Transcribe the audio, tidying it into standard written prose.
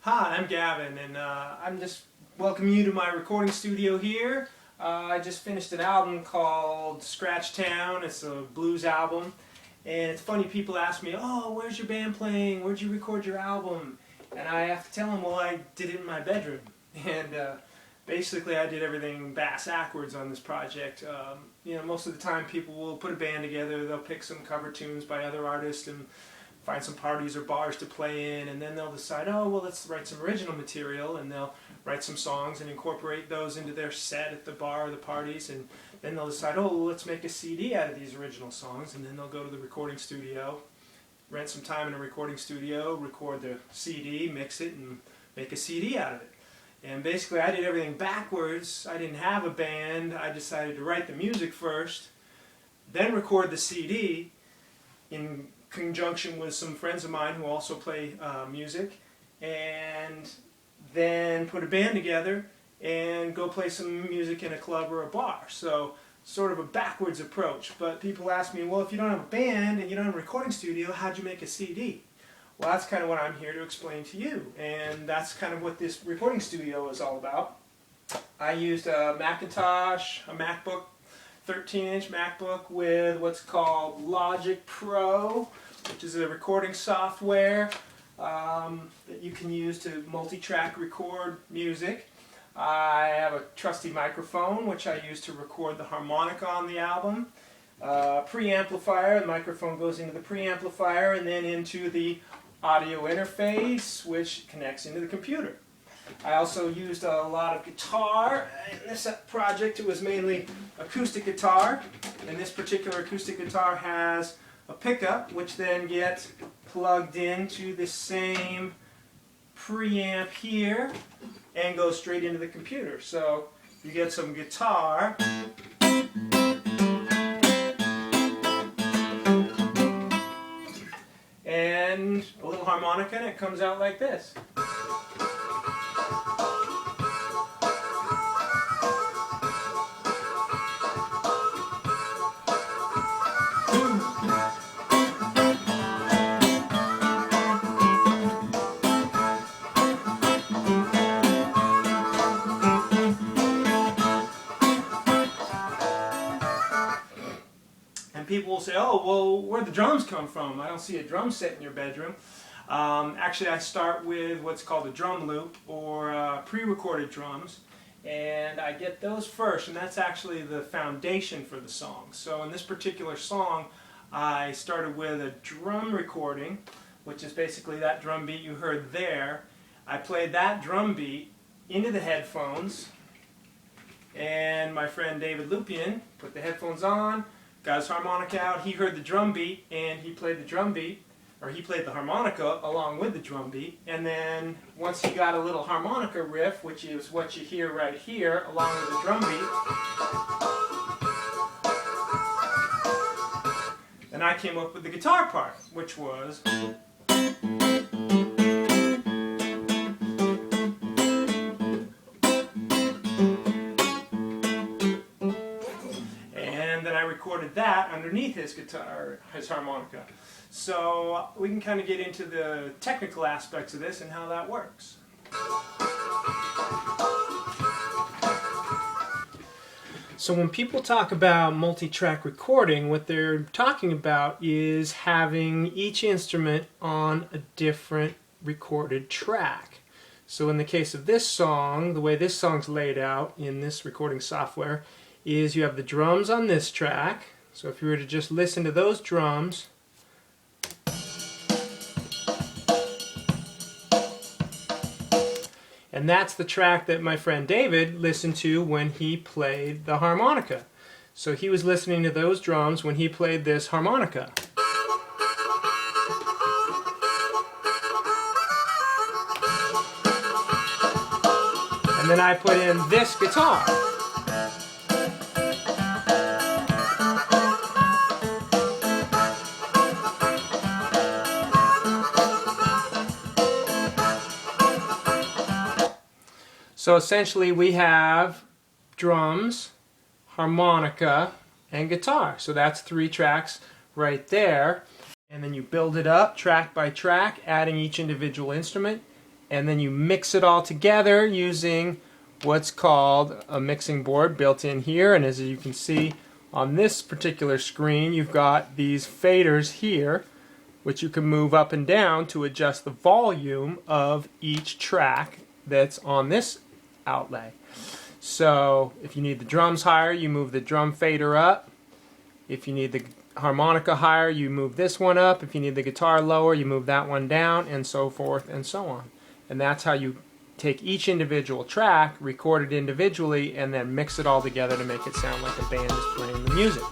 Hi, I'm Gavin, and I'm just welcoming you to my recording studio here. I just finished an album called Scratchtown. It's a blues album, and it's funny, people ask me, "Oh, where's your band playing? Where'd you record your album?" And I have to tell them, well, I did it in my bedroom. And basically I did everything bass-ackwards on this project. Most of the time people will put a band together, they'll pick some cover tunes by other artists and find some parties or bars to play in, and then they'll decide, oh, well, let's write some original material, and they'll write some songs and incorporate those into their set at the bar or the parties, and then they'll decide, oh, well, let's make a CD out of these original songs, and then they'll go to the recording studio, rent some time in a recording studio, record the CD, mix it, and make a CD out of it. And basically I did everything backwards. I didn't have a band. I decided to write the music first, then record the CD in conjunction with some friends of mine who also play music, and then put a band together and go play some music in a club or a bar. So sort of a backwards approach. But people ask me, well, if you don't have a band and you don't have a recording studio, how'd you make a CD? Well, that's kind of what I'm here to explain to you, and that's kind of what this recording studio is all about. I used a Macintosh, a MacBook, 13-inch MacBook with what's called Logic Pro, which is a recording software that you can use to multi-track record music. I have a trusty microphone, which I use to record the harmonica on the album. Preamplifier, the microphone goes into the preamplifier and then into the audio interface, which connects into the computer. I also used a lot of guitar. In this project it was mainly acoustic guitar, and this particular acoustic guitar has a pickup which then gets plugged into the same preamp here and goes straight into the computer. So you get some guitar and a little harmonica, and it comes out like this. And people will say, oh, well, where'd the drums come from? I don't see a drum set in your bedroom. Actually, I start with what's called a drum loop, or pre-recorded drums, and I get those first, and that's actually the foundation for the song. So in this particular song, I started with a drum recording, which is basically that drum beat you heard there. I played that drum beat into the headphones, and my friend David Lupian put the headphones on, got his harmonica out, he heard the drum beat, and he played the drum beat, or he played the harmonica along with the drum beat, and then once he got a little harmonica riff, which is what you hear right here, along with the drum beat, then I came up with the guitar part, which was... and then I recorded that underneath his guitar, his harmonica. So we can kind of get into the technical aspects of this and how that works. So when people talk about multi-track recording, what they're talking about is having each instrument on a different recorded track. So in the case of this song, the way this song's laid out in this recording software is you have the drums on this track. So if you were to just listen to those drums, and that's the track that my friend David listened to when he played the harmonica. So he was listening to those drums when he played this harmonica. And then I put in this guitar. So essentially we have drums, harmonica, and guitar. So that's 3 tracks right there. And then you build it up track by track, adding each individual instrument, and then you mix it all together using what's called a mixing board built in here. And as you can see on this particular screen, you've got these faders here, which you can move up and down to adjust the volume of each track that's on this outlay. So if you need the drums higher, you move the drum fader up. If you need the harmonica higher, you move this one up. If you need the guitar lower, you move that one down, and so forth and so on. And that's how you take each individual track, record it individually, and then mix it all together to make it sound like a band is playing the music.